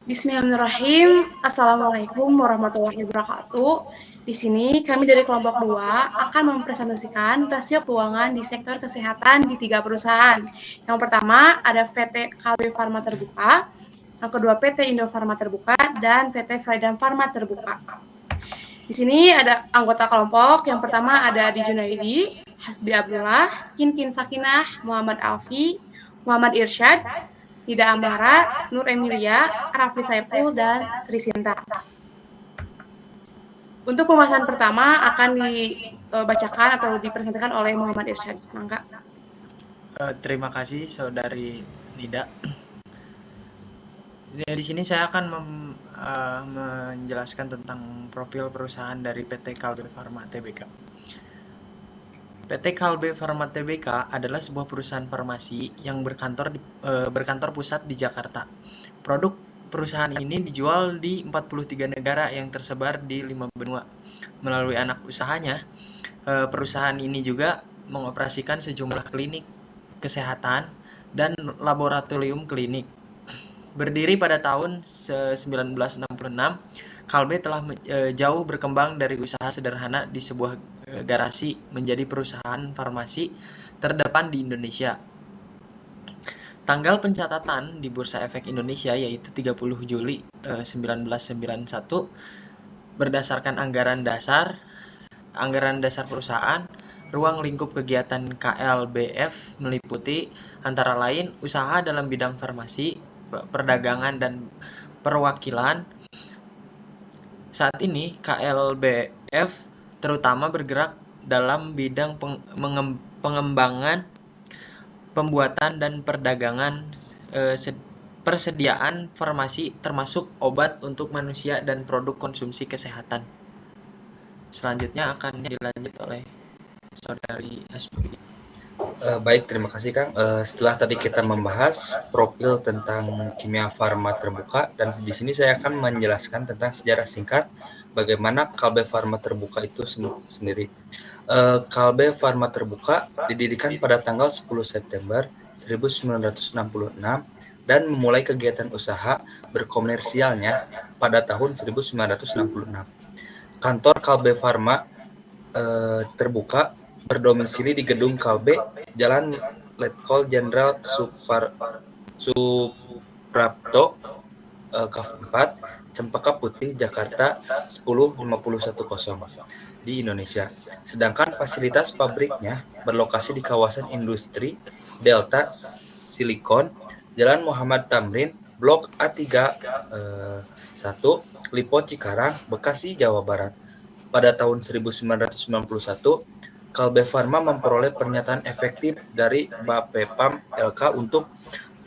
Bismillahirrahmanirrahim. Assalamualaikum warahmatullahi wabarakatuh. Di sini kami dari kelompok 2 akan mempresentasikan rasio keuangan di sektor kesehatan di 3 perusahaan. Yang pertama ada PT Kalbe Farma Terbuka, yang kedua PT Indofarma Terbuka, dan PT Freedom Farma Terbuka. Di sini ada anggota kelompok. Yang pertama ada Adi Junaidi, Hasbi Abdullah, Kinkin Sakinah, Muhammad Alfi, Muhammad Irsyad, Nida Ambara, Nur Emilia, Rafli Saiful, dan Sri Sinta. Untuk pembahasan pertama akan dibacakan atau dipresentasikan oleh Muhammad Irsyad. Mangga. Terima kasih Saudari Nida. Di sini saya akan menjelaskan tentang profil perusahaan dari PT Kalbe Farma Tbk. PT Kalbe Farma Tbk adalah sebuah perusahaan farmasi yang berkantor pusat di Jakarta. Produk perusahaan ini dijual di 43 negara yang tersebar di 5 benua. Melalui anak usahanya, perusahaan ini juga mengoperasikan sejumlah klinik kesehatan dan laboratorium klinik. Berdiri pada tahun 1966, Kalbe telah jauh berkembang dari usaha sederhana di sebuah garasi menjadi perusahaan farmasi terdepan di Indonesia. Tanggal pencatatan di Bursa Efek Indonesia yaitu 30 Juli 1991 berdasarkan anggaran dasar perusahaan. Ruang lingkup kegiatan KLBF meliputi antara lain usaha dalam bidang farmasi, perdagangan, dan perwakilan. Saat ini KLBF terutama bergerak dalam bidang pengembangan, pembuatan, dan perdagangan persediaan farmasi termasuk obat untuk manusia dan produk konsumsi kesehatan. Selanjutnya akan dilanjut oleh Saudari Hasbi. Baik, terima kasih Kang. Setelah tadi kita membahas profil tentang kimia farma terbuka, dan di sini saya akan menjelaskan tentang sejarah singkat bagaimana Kalbe Farma Terbuka itu sendiri. Kalbe Farma Terbuka didirikan pada tanggal 10 September 1966 dan memulai kegiatan usaha berkomersialnya pada tahun 1966. Kantor Kalbe Farma Terbuka berdomisili di Gedung Kalbe, Jalan Letkol Jenderal Suprapto, Kaf 4, Cempaka Putih, Jakarta 10510 di Indonesia. Sedangkan fasilitas pabriknya berlokasi di kawasan industri Delta Silikon, Jalan Muhammad Tamrin, Blok A3 1, Lipo Cikarang, Bekasi, Jawa Barat. Pada tahun 1991, Kalbe Farma memperoleh pernyataan efektif dari Bapepam LK untuk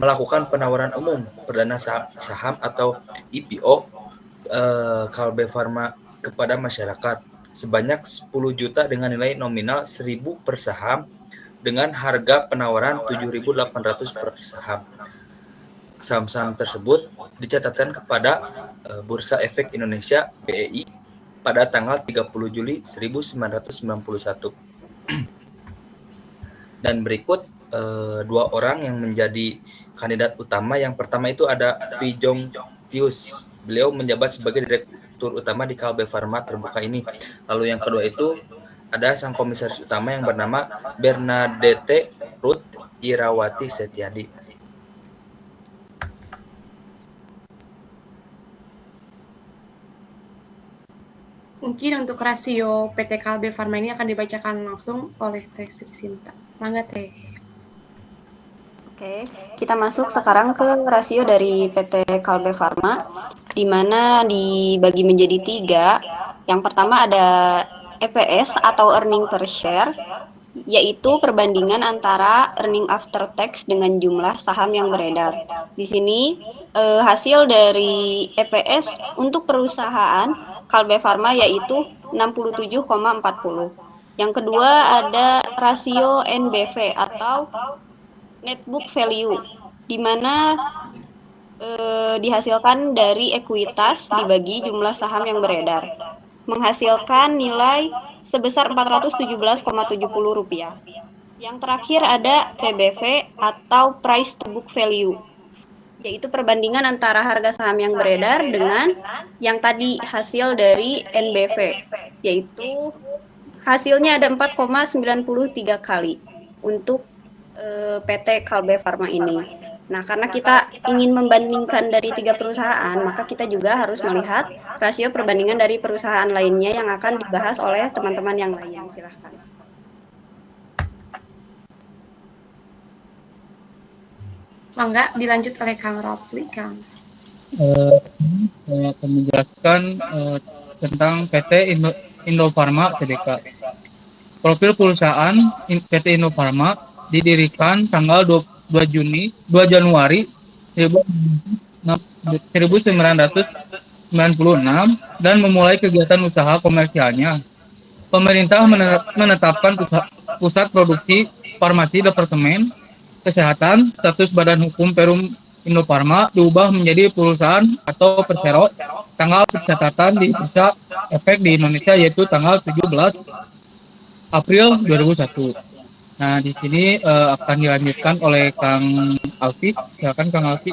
melakukan penawaran umum perdana saham atau IPO Kalbe Farma kepada masyarakat sebanyak 10 juta dengan nilai nominal 1.000 per saham dengan harga penawaran 7.800 per saham. Saham-saham tersebut dicatatkan kepada Bursa Efek Indonesia BEI pada tanggal 30 Juli 1991. Dan berikut dua orang yang menjadi kandidat utama. Yang pertama itu ada V. Jong Tius. Beliau menjabat sebagai direktur utama di Kalbe Farma Terbuka ini. Lalu yang kedua itu ada sang komisaris utama yang bernama Bernadette Ruth Irawati Setiadi. Mungkin untuk rasio PT Kalbe Farma ini akan dibacakan langsung oleh Teh Sri Sinta. Mangga Teh. Oke, kita masuk sekarang ke rasio dari PT Kalbe Farma, di mana dibagi menjadi 3. Yang pertama ada EPS atau earning per share, yaitu perbandingan antara earning after tax dengan jumlah saham yang beredar. Di sini hasil dari EPS untuk perusahaan Kalbe Farma yaitu 67,40. Yang kedua ada rasio NBV atau net book value, di mana dihasilkan dari ekuitas dibagi jumlah saham yang beredar, menghasilkan nilai sebesar Rp417,70. Yang terakhir ada PBV atau price to book value, yaitu perbandingan antara harga saham yang beredar dengan yang tadi hasil dari NBV, yaitu hasilnya ada 4,93 kali untuk PT Kalbe Farma ini. Nah, karena kita ingin membandingkan dari 3 perusahaan, maka kita juga harus melihat rasio perbandingan dari perusahaan lainnya yang akan dibahas oleh teman-teman yang lain. Silahkan. Mangga dilanjut oleh Kang Rafli, Kang. Saya akan menjelaskan tentang PT Indofarma Tbk. Profil perusahaan PT Indofarma didirikan tanggal 2 Januari 1996 dan memulai kegiatan usaha komersialnya. Pemerintah menetapkan pusat produksi farmasi Departemen Kesehatan, status Badan Hukum Perum Indofarma diubah menjadi perusahaan atau persero. Tanggal pencatatan di bursa efek di Indonesia yaitu tanggal 17 April 2001. Nah, di sini akan dilanjutkan oleh Kang Alfi. Silakan Kang Alfi.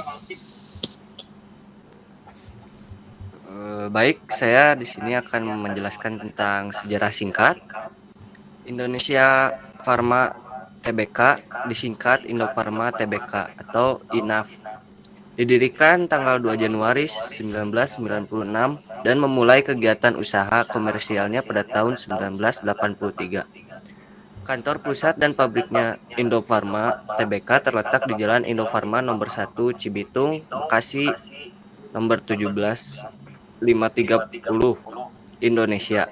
Baik, saya di sini akan menjelaskan tentang sejarah singkat Indonesia Farma Tbk, disingkat Indofarma Tbk atau INAF. Didirikan tanggal 2 Januari 1996 dan memulai kegiatan usaha komersialnya pada tahun 1983. Kantor pusat dan pabriknya Indofarma Tbk terletak di Jalan Indofarma nomor 1 Cibitung, Bekasi, nomor 17530, Indonesia.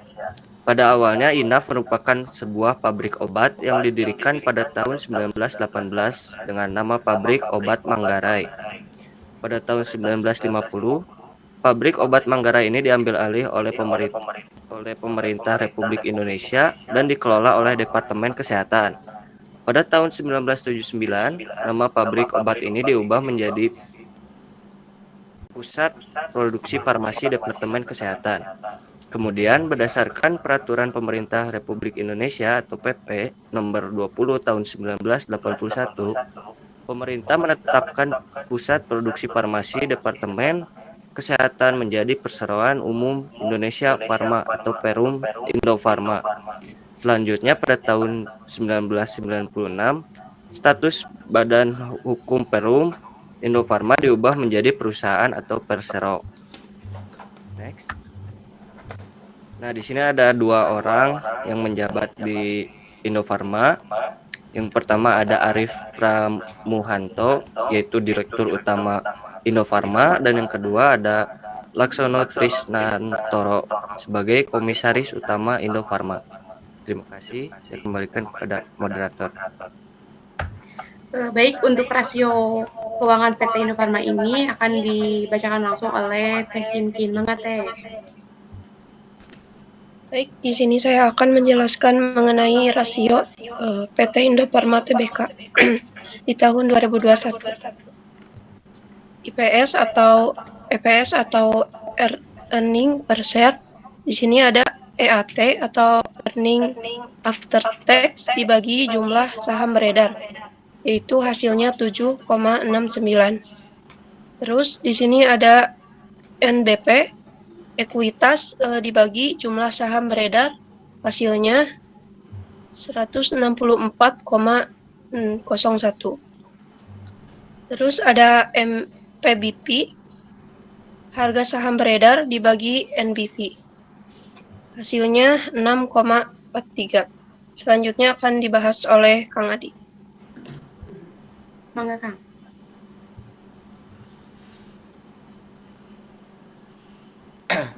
Pada awalnya INAF merupakan sebuah pabrik obat yang didirikan pada tahun 1918 dengan nama Pabrik Obat Manggarai. Pada tahun 1950, pabrik obat Manggarai ini diambil alih oleh pemerintah Republik Indonesia dan dikelola oleh Departemen Kesehatan. Pada tahun 1979, nama pabrik obat ini diubah menjadi Pusat Produksi Farmasi Departemen Kesehatan. Kemudian berdasarkan Peraturan Pemerintah Republik Indonesia atau PP Nomor 20 Tahun 1981, pemerintah menetapkan Pusat Produksi Farmasi Departemen Kesehatan menjadi Perseroan Umum Indonesia Farma atau Perum Indofarma. Selanjutnya pada tahun 1996, status Badan Hukum Perum Indofarma diubah menjadi perusahaan atau persero. Next. Nah, di sini ada 2 orang yang menjabat di Indofarma. Yang pertama ada Arif Pramuhanto, yaitu Direktur Utama Indofarma, dan yang kedua ada Laksono Trisnantoro sebagai Komisaris Utama Indofarma. Terima kasih. Saya kembalikan kepada moderator. Baik, untuk rasio keuangan PT Indofarma ini akan dibacakan langsung oleh Teh Kinkin. Mangga Teh. Baik, di sini saya akan menjelaskan mengenai rasio PT Indofarma Tbk di tahun 2021. EPS atau earning per share. Di sini ada EAT atau earning after tax dibagi jumlah saham beredar, yaitu hasilnya 7,69. Terus di sini ada NBP, ekuitas dibagi jumlah saham beredar, hasilnya 164,01. Terus ada PBP, harga saham beredar dibagi NBV, hasilnya 6,43. Selanjutnya akan dibahas oleh Kang Adi. Mangga Kang.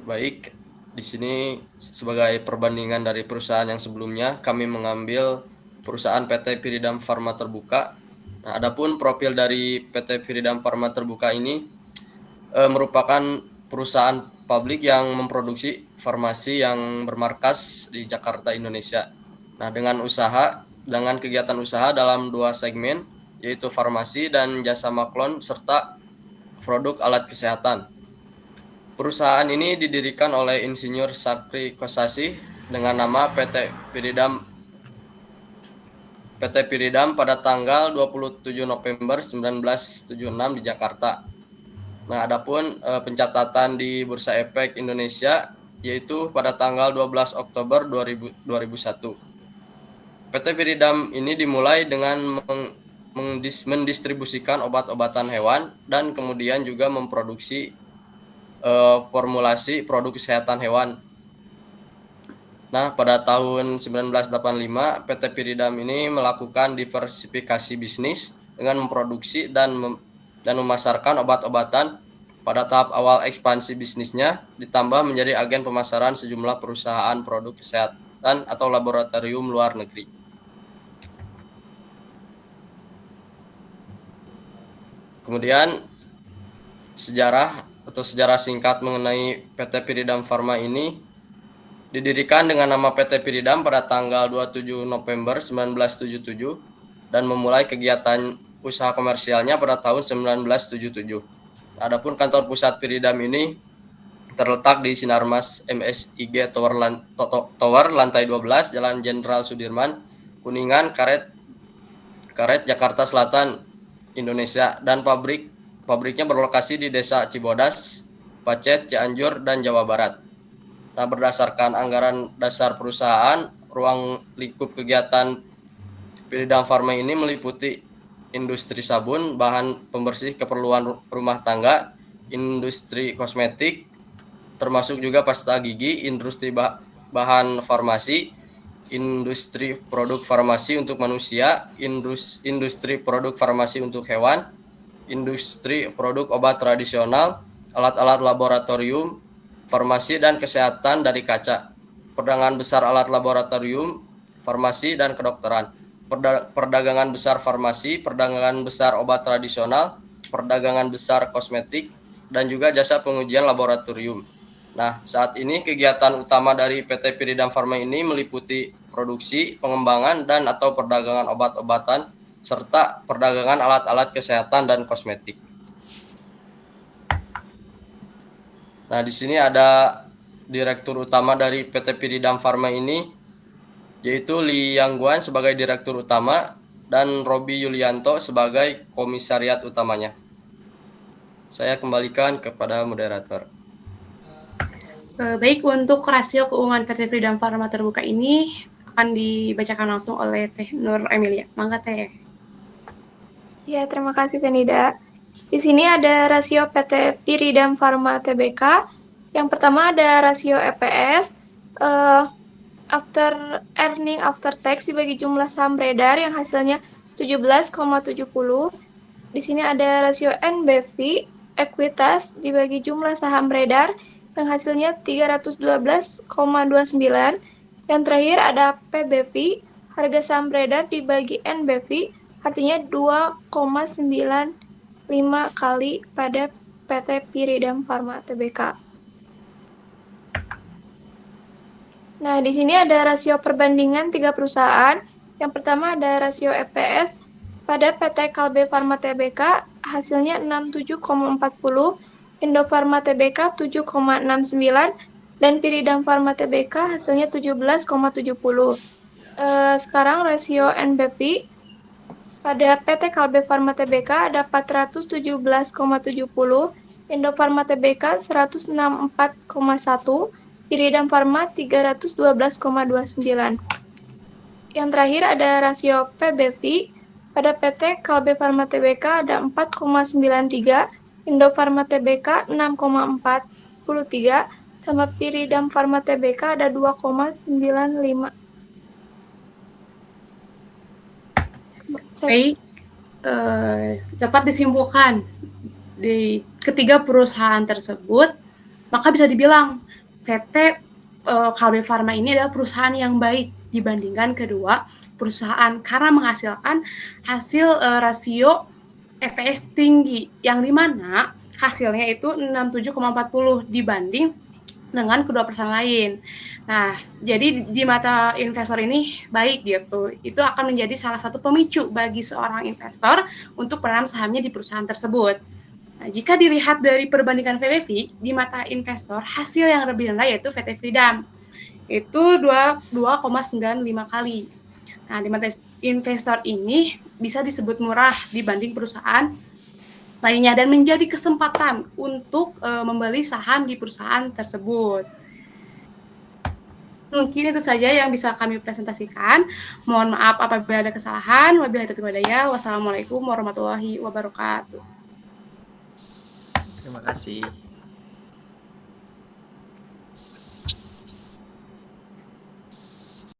Baik, di sini sebagai perbandingan dari perusahaan yang sebelumnya, kami mengambil perusahaan PT Piridam Farma Terbuka. Nah, adapun profil dari PT Piridam Farma Terbuka ini merupakan perusahaan publik yang memproduksi farmasi yang bermarkas di Jakarta, Indonesia. Nah, dengan kegiatan usaha dalam 2 segmen, yaitu farmasi dan jasa maklon serta produk alat kesehatan. Perusahaan ini didirikan oleh Insinyur Sapri Kosasi dengan nama PT Piridam PT Piridam pada tanggal 27 November 1976 di Jakarta. Nah, adapun pencatatan di Bursa Efek Indonesia yaitu pada tanggal 12 Oktober 2001. PT Piridam ini dimulai dengan mendistribusikan obat-obatan hewan dan kemudian juga memproduksi formulasi produk kesehatan hewan. Nah, pada tahun 1985, PT Piridam ini melakukan diversifikasi bisnis dengan memproduksi dan memasarkan obat-obatan. Pada tahap awal ekspansi bisnisnya, ditambah menjadi agen pemasaran sejumlah perusahaan produk kesehatan atau laboratorium luar negeri. Kemudian sejarah singkat mengenai PT Piridam Pharma ini didirikan dengan nama PT Piridam pada tanggal 27 November 1977 dan memulai kegiatan usaha komersialnya pada tahun 1977. Adapun kantor pusat Piridam ini terletak di Sinarmas MSIG Tower lantai 12 Jalan Jenderal Sudirman, Kuningan, Karet, Jakarta Selatan, Indonesia, dan pabriknya berlokasi di Desa Cibodas, Pacet, Cianjur, dan Jawa Barat. Nah, berdasarkan anggaran dasar perusahaan, ruang lingkup kegiatan Piridam Pharma ini meliputi industri sabun, bahan pembersih keperluan rumah tangga, industri kosmetik, termasuk juga pasta gigi, industri bahan farmasi, industri produk farmasi untuk manusia, industri produk farmasi untuk hewan, industri produk obat tradisional, alat-alat laboratorium, farmasi dan kesehatan dari kaca, perdagangan besar alat laboratorium, farmasi dan kedokteran, perdagangan besar farmasi, perdagangan besar obat tradisional, perdagangan besar kosmetik, dan juga jasa pengujian laboratorium. Nah, saat ini kegiatan utama dari PT Piridam Pharma ini meliputi produksi, pengembangan, dan atau perdagangan obat-obatan, serta perdagangan alat-alat kesehatan dan kosmetik. Nah, di sini ada direktur utama dari PT Piridam Pharma ini, yaitu Li Yangguan sebagai direktur utama dan Robi Yulianto sebagai komisariat utamanya. Saya kembalikan kepada moderator. Baik, untuk rasio keuangan PT Piridam Pharma terbuka ini akan dibacakan langsung oleh Teh Nur Emilia. Mangga Teh. Ya, terima kasih Tenida. Di sini ada rasio PT Piridam Pharma Tbk. Yang pertama ada rasio EPS, after earning after tax dibagi jumlah saham beredar yang hasilnya 17,70. Di sini ada rasio NBV, ekuitas dibagi jumlah saham beredar yang hasilnya 312,29. Yang terakhir ada PBV, harga saham beredar dibagi NBV, artinya 2,95 kali pada PT Piridam Pharma Tbk. Nah, di sini ada rasio perbandingan 3 perusahaan. Yang pertama ada rasio EPS pada PT Kalbe Pharma Tbk, hasilnya 67,40, Indofarma Tbk 7,69, dan Piridam Pharma Tbk hasilnya 17,70. Sekarang rasio NBV pada PT Kalbe Pharma Tbk ada 417,70, Indofarma Tbk 164,1, Piridam Pharma 312,29. Yang terakhir ada rasio PBV pada PT Kalbe Pharma Tbk ada 4,93, Indofarma Tbk 6,43, sama Piridam Pharma Tbk ada 2,95. Baik, dapat disimpulkan di ketiga perusahaan tersebut, maka bisa dibilang PT Kalbe Pharma ini adalah perusahaan yang baik dibandingkan kedua perusahaan karena menghasilkan hasil rasio EPS tinggi, yang dimana hasilnya itu 67,40 dibanding dengan kedua perusahaan lain. Nah, jadi di mata investor ini baik gitu. Itu akan menjadi salah satu pemicu bagi seorang investor untuk menanam sahamnya di perusahaan tersebut. Nah, jika dilihat dari perbandingan PBV, di mata investor, hasil yang lebih rendah yaitu PT Piridam. Itu 2,95 kali. Nah, di mata investor ini bisa disebut murah dibanding perusahaan lainnya dan menjadi kesempatan untuk membeli saham di perusahaan tersebut. Mungkin itu saja yang bisa kami presentasikan. Mohon maaf apabila ada kesalahan. Wabillahi taufiq wal hidayah. Wassalamualaikum warahmatullahi wabarakatuh. Terima kasih.